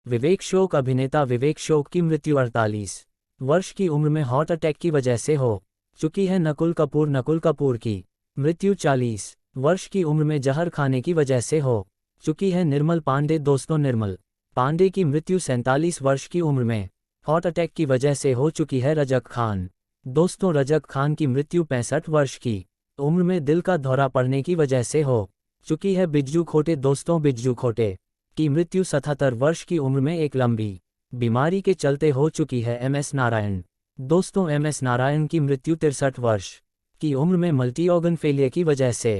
विवेक शोक अभिनेता विवेक शोक की मृत्यु 48 वर्ष की उम्र में हार्ट अटैक की वजह से हो चुकी है। नकुल कपूर की मृत्यु 40 वर्ष की उम्र में जहर खाने की वजह से हो चुकी है। निर्मल पांडे दोस्तों निर्मल पांडे की मृत्यु 47 वर्ष की उम्र में हार्ट अटैक की वजह से हो चुकी है। रजक खान दोस्तों रजक खान की मृत्यु 65 वर्ष की उम्र में दिल का दौरा पड़ने की वजह से हो चुकी है। बिज्जू खोटे दोस्तों बिज्जू खोटे की मृत्यु 77 वर्ष की उम्र में एक लंबी बीमारी के चलते हो चुकी है। MS नारायण दोस्तों MS नारायण की मृत्यु 63 वर्ष की उम्र में मल्टी ऑर्गन फेलियर की वजह से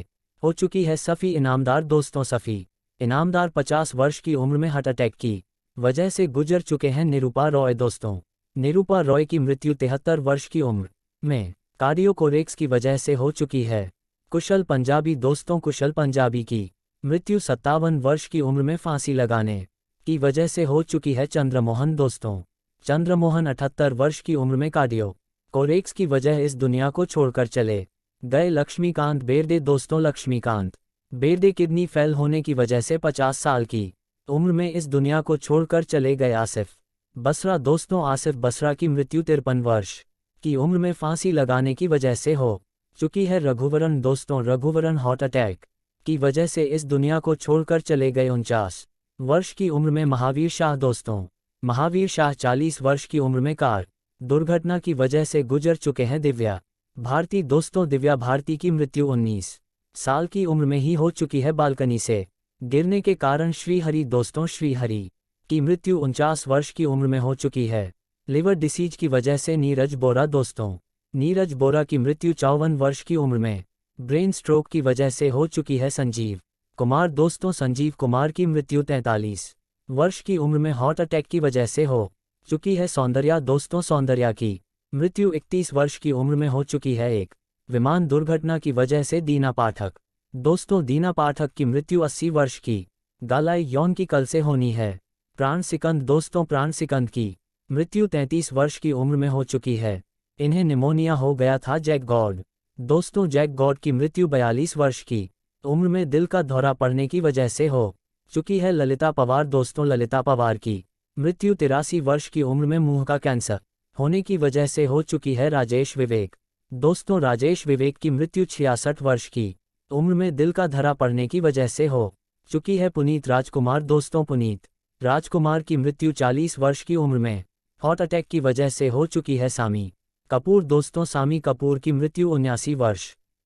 हो चुकी है। सफ़ी इनामदार दोस्तों सफ़ी इनामदार 50 वर्ष की उम्र में हार्ट अटैक की वजह से गुजर चुके हैं। निरूपा रॉय दोस्तों निरूपा रॉय की मृत्यु 73 वर्ष की उम्र में कार्डियोकोरेक्स की वजह से हो चुकी है। कुशल पंजाबी दोस्तों कुशल पंजाबी की मृत्यु 57 वर्ष की उम्र में फांसी लगाने की वजह से हो चुकी है। चंद्रमोहन दोस्तों चंद्रमोहन 78 वर्ष की उम्र में कार्डियोकोरेक्स की वजह इस दुनिया को छोड़कर चले गए। लक्ष्मीकांत बेर्डे दोस्तों लक्ष्मीकांत बेर्डे किडनी फेल होने की वजह से 50 साल की उम्र में इस दुनिया को छोड़कर चले गए। आसिफ बसरा दोस्तों आसिफ बसरा की मृत्यु 53 वर्ष की उम्र में फांसी लगाने की वजह से हो चुकी है। रघुवरन दोस्तों रघुवरन हार्ट अटैक की वजह से इस दुनिया को छोड़कर चले गए। 49 वर्ष की उम्र में महावीर शाह दोस्तों महावीर शाह 40 वर्ष की उम्र में कार दुर्घटना की वजह से गुजर चुके हैं। दिव्या भारती दोस्तों दिव्या भारती की मृत्यु 19 साल की उम्र में ही हो चुकी है। बालकनी से गिरने के कारण श्रीहरि दोस्तों श्रीहरि की मृत्यु 49 वर्ष की उम्र में हो चुकी है। लिवर डिसीज की वजह से नीरज बोरा दोस्तों नीरज बोरा की मृत्यु 54 वर्ष की उम्र में ब्रेन स्ट्रोक की वजह से हो चुकी है। संजीव कुमार दोस्तों संजीव कुमार की मृत्यु 43 वर्ष की उम्र में हार्ट अटैक की वजह से हो चुकी है। सौंदर्या दोस्तों सौंदर्या की मृत्यु 31 वर्ष की उम्र में हो चुकी है। एक विमान दुर्घटना की वजह से दीना पाठक दोस्तों दीना पाठक की मृत्यु 80 वर्ष की गालाई यौन की कल से होनी है। प्राण सिकंद दोस्तों प्राण सिकंद की मृत्यु 33 वर्ष की उम्र में हो चुकी है। इन्हें निमोनिया हो गया था। जैक गॉड दोस्तों जैक गॉड की मृत्यु 42 वर्ष की उम्र में दिल का दौरा पड़ने की वजह से हो चुकी है। ललिता पवार दोस्तों ललिता पवार की मृत्यु 83 वर्ष की उम्र में मुंह का कैंसर होने की वजह से हो चुकी है। राजेश विवेक दोस्तों राजेश विवेक की मृत्यु 66 वर्ष की उम्र में दिल का धरा पड़ने की वजह से हो चुकी है। पुनीत राजकुमार दोस्तों पुनीत राजकुमार की मृत्यु 40 वर्ष की उम्र में हार्ट अटैक की वजह से हो चुकी है। सामी कपूर दोस्तों सामी कपूर की मृत्यु 79 वर्ष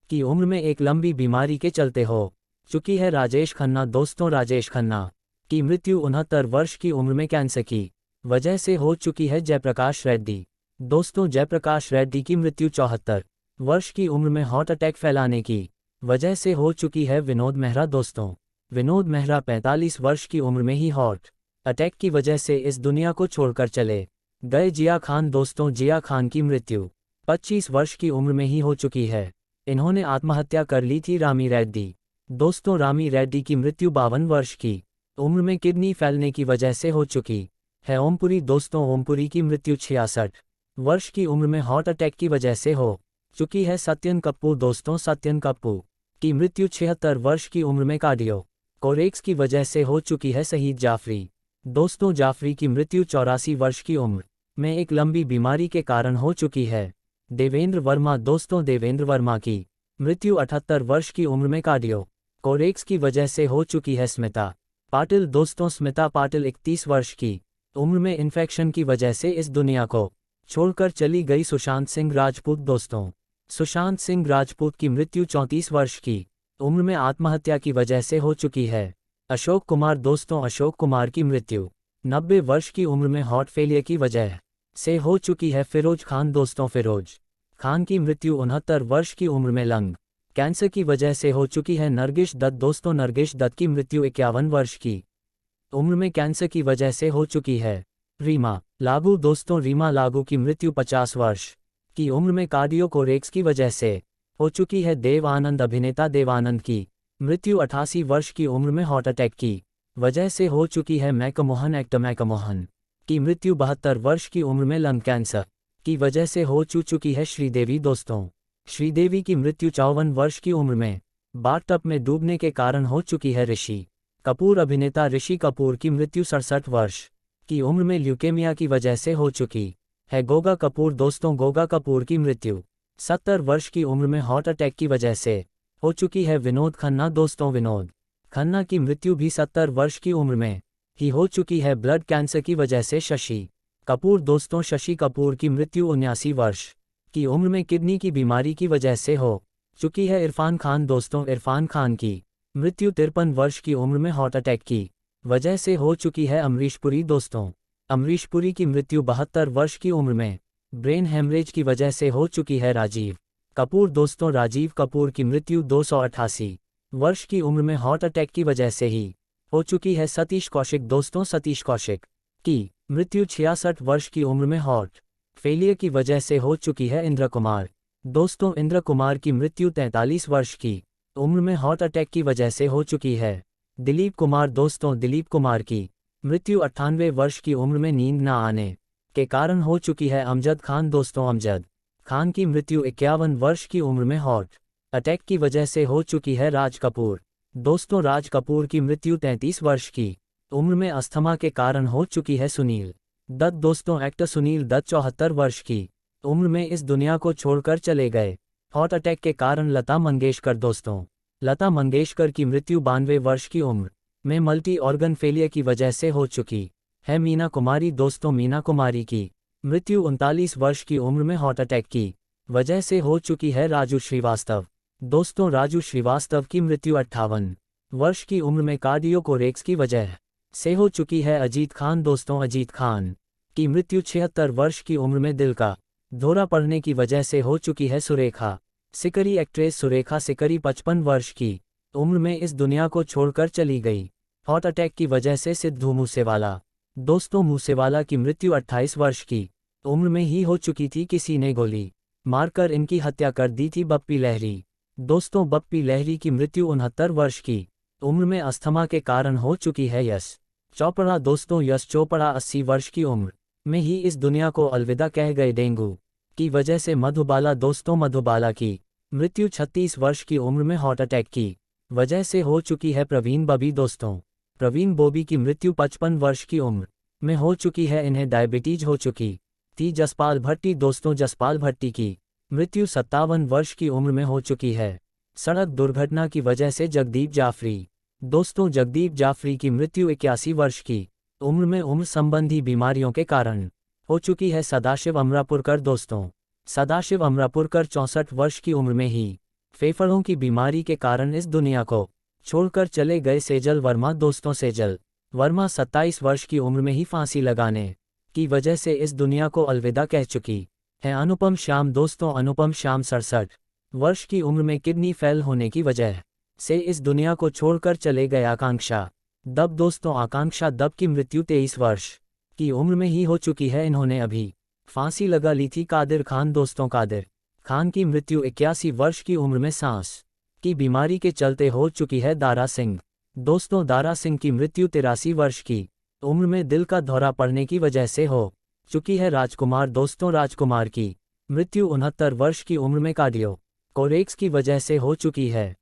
की उम्र में एक लंबी बीमारी के चलते हो चुकी है। राजेश खन्ना दोस्तों राजेश खन्ना की मृत्यु 69 वर्ष की उम्र में कैंसर की वजह से हो चुकी है। जयप्रकाश रेड्डी दोस्तों जयप्रकाश रेड्डी की मृत्यु 74 वर्ष की उम्र में हार्ट अटैक फैलाने की वजह से हो चुकी है। विनोद मेहरा दोस्तों विनोद मेहरा 45 वर्ष की उम्र में ही हार्ट अटैक की वजह से इस दुनिया को छोड़कर चले गए। जिया खान दोस्तों जिया खान की मृत्यु 25 वर्ष की उम्र में ही हो चुकी है। इन्होंने आत्महत्या कर ली थी। रामी रेड्डी दोस्तों रामी रेड्डी की मृत्यु 52 वर्ष की उम्र में किडनी फैलने की वजह से हो चुकी है। ओमपुरी दोस्तों ओमपुरी की मृत्यु 66 वर्ष की उम्र में हार्ट अटैक की वजह से हो चुकी है। सत्यन कप्पू दोस्तों सत्यन कप्पू की मृत्यु 76 वर्ष की उम्र में कार्डियोकोरेक्स की वजह से हो चुकी है। शहीद जाफरी दोस्तों जाफरी की मृत्यु 84 वर्ष की उम्र में एक लंबी बीमारी के कारण हो चुकी है। देवेंद्र वर्मा दोस्तों देवेंद्र वर्मा की मृत्यु 78 वर्ष की उम्र में कार्डियोकोरेक्स की वजह से हो चुकी है। स्मिता पाटिल दोस्तों स्मिता पाटिल 31 वर्ष की उम्र में इन्फेक्शन की वजह से इस दुनिया को छोड़कर चली गई। सुशांत सिंह राजपूत दोस्तों सुशांत सिंह राजपूत की मृत्यु 34 वर्ष की उम्र में आत्महत्या की वजह से हो चुकी है। अशोक कुमार दोस्तों अशोक कुमार की मृत्यु 90 वर्ष की उम्र में हार्ट फेलियर की वजह से हो चुकी है। फिरोज खान दोस्तों फिरोज खान की मृत्यु 69 वर्ष की उम्र में लंग कैंसर की वजह से हो चुकी है। नरगिस दत्त दोस्तों नरगिस दत्त की मृत्यु 51 वर्ष की उम्र में कैंसर की वजह से हो चुकी है। रीमा लागू दोस्तों रीमा लागू की मृत्यु 50 वर्ष की उम्र में कार्डियोकोरेक्स की वजह से हो चुकी है। देव आनंद अभिनेता देव आनंद की मृत्यु 88 वर्ष की उम्र में हार्ट अटैक की वजह से हो चुकी है। मैकमोहन एक्टर मैकमोहन की मृत्यु 72 वर्ष की उम्र में लंग कैंसर की वजह से हो चुकी है। श्रीदेवी दोस्तों श्रीदेवी की मृत्यु 54 वर्ष की उम्र में बाथटब में डूबने के कारण हो चुकी है। ऋषि कपूर अभिनेता ऋषि कपूर की मृत्यु 67 वर्ष की उम्र में ल्यूकेमिया की वजह से हो चुकी है गोगा कपूर। दोस्तों, गोगा कपूर की मृत्यु 70 वर्ष की उम्र में हार्ट अटैक की वजह से हो चुकी है। विनोद खन्ना। दोस्तों, विनोद खन्ना की मृत्यु भी 70 वर्ष की उम्र में ही हो चुकी है ब्लड कैंसर की वजह से। शशि कपूर। दोस्तों, शशि कपूर की मृत्यु 79 वर्ष की उम्र में किडनी की बीमारी की वजह से हो चुकी है। इरफान खान। दोस्तों, इरफान खान की मृत्यु 53 वर्ष की उम्र में हार्ट अटैक की वजह से हो चुकी है। अमरीश पुरी। दोस्तों, अमरीश पुरी की मृत्यु 72 वर्ष की उम्र में ब्रेन हेमरेज की वजह से हो चुकी है। राजीव कपूर। दोस्तों, राजीव कपूर की मृत्यु 288 वर्ष की उम्र में हार्ट अटैक की वजह से ही हो चुकी है। सतीश कौशिक। दोस्तों, सतीश कौशिक की मृत्यु 66 वर्ष की उम्र में हार्ट फेलियर की वजह से हो चुकी है। इंद्र कुमार। दोस्तों, इंद्र कुमार की मृत्यु 43 वर्ष की उम्र में हार्ट अटैक की वजह से हो चुकी है। दिलीप कुमार। दोस्तों, दिलीप कुमार की मृत्यु 98 वर्ष की उम्र में नींद न आने के कारण हो चुकी है। अमजद खान। दोस्तों, अमजद खान की मृत्यु 51 वर्ष की उम्र में हार्ट अटैक की वजह से हो चुकी है। राज कपूर। दोस्तों, राज कपूर की मृत्यु 33 वर्ष की उम्र में अस्थमा के कारण हो चुकी है। सुनील दत्त। दोस्तों, एक्टर सुनील दत्त 74 वर्ष की उम्र में इस दुनिया को छोड़कर चले गए हार्ट अटैक के कारण। लता मंगेशकर। दोस्तों, लता मंगेशकर की मृत्यु 92 वर्ष की उम्र में मल्टी ऑर्गन फेलियर की वजह से हो चुकी है। मीना कुमारी। दोस्तों, मीना कुमारी की मृत्यु 39 वर्ष की उम्र में हार्ट अटैक की वजह से हो चुकी है। राजू श्रीवास्तव। दोस्तों, राजू श्रीवास्तव की मृत्यु 58 वर्ष की उम्र में कार्डियोकोरेक्स की वजह से हो चुकी है। अजीत खान। दोस्तों, अजीत खान की मृत्यु 76 वर्ष की उम्र में दिल का दौरा पड़ने की वजह से हो चुकी है। सुरेखा सिकरी। एक्ट्रेस सुरेखा सिकरी 55 वर्ष की उम्र में इस दुनिया को छोड़कर चली गई हार्ट अटैक की वजह से। सिद्धू मूसेवाला। दोस्तों, मूसेवाला की मृत्यु 28 वर्ष की उम्र में ही हो चुकी थी। किसी ने गोली मारकर इनकी हत्या कर दी थी। बप्पी लहरी। दोस्तों, बप्पी लहरी की मृत्यु 69 वर्ष की उम्र में अस्थमा के कारण हो चुकी है। यश चोपड़ा। दोस्तों, यश चोपड़ा 80 वर्ष की उम्र में ही इस दुनिया को अलविदा कह गए डेंगू की वजह से। मधुबाला। दोस्तों, मधुबाला की मृत्यु 36 वर्ष की उम्र में हार्ट अटैक की वजह से हो चुकी है। प्रवीण बॉबी। दोस्तों, प्रवीण बॉबी की मृत्यु 55 वर्ष की उम्र में हो चुकी है। इन्हें डायबिटीज हो चुकी थी। जसपाल भट्टी। दोस्तों, जसपाल भट्टी की मृत्यु 57 वर्ष की उम्र में हो चुकी है सड़क दुर्घटना की वजह से। जगदीप जाफरी। दोस्तों, जगदीप जाफरी की मृत्यु 81 वर्ष की उम्र में उम्र संबंधी बीमारियों के कारण हो चुकी है। सदाशिव अमरापुरकर। दोस्तों, सदाशिव अमरापुरकर 64 वर्ष की उम्र में ही फेफड़ों की बीमारी के कारण इस दुनिया को छोड़कर चले गए। सेजल वर्मा। दोस्तों, सेजल वर्मा 27 वर्ष की उम्र में ही फांसी लगाने की वजह से इस दुनिया को अलविदा कह चुकी है। अनुपम श्याम। दोस्तों, अनुपम श्याम 67 वर्ष की उम्र में किडनी फेल होने की वजह से इस दुनिया को छोड़कर चले गए। आकांक्षा दब। दोस्तों, आकांक्षा दब की मृत्यु 23 वर्ष की उम्र में ही हो चुकी है। इन्होंने अभी फांसी लगा ली थी। कादिर खान। दोस्तों, कादिर खान की मृत्यु 81 वर्ष की उम्र में सांस की बीमारी के चलते हो चुकी है। दारा सिंह। दोस्तों, दारा सिंह की मृत्यु 83 वर्ष की उम्र में दिल का दौरा पड़ने की वजह से हो चुकी है। राजकुमार। दोस्तों, राजकुमार की मृत्यु 69 वर्ष की उम्र में कार्डियो कोरेक्स की वजह से हो चुकी है।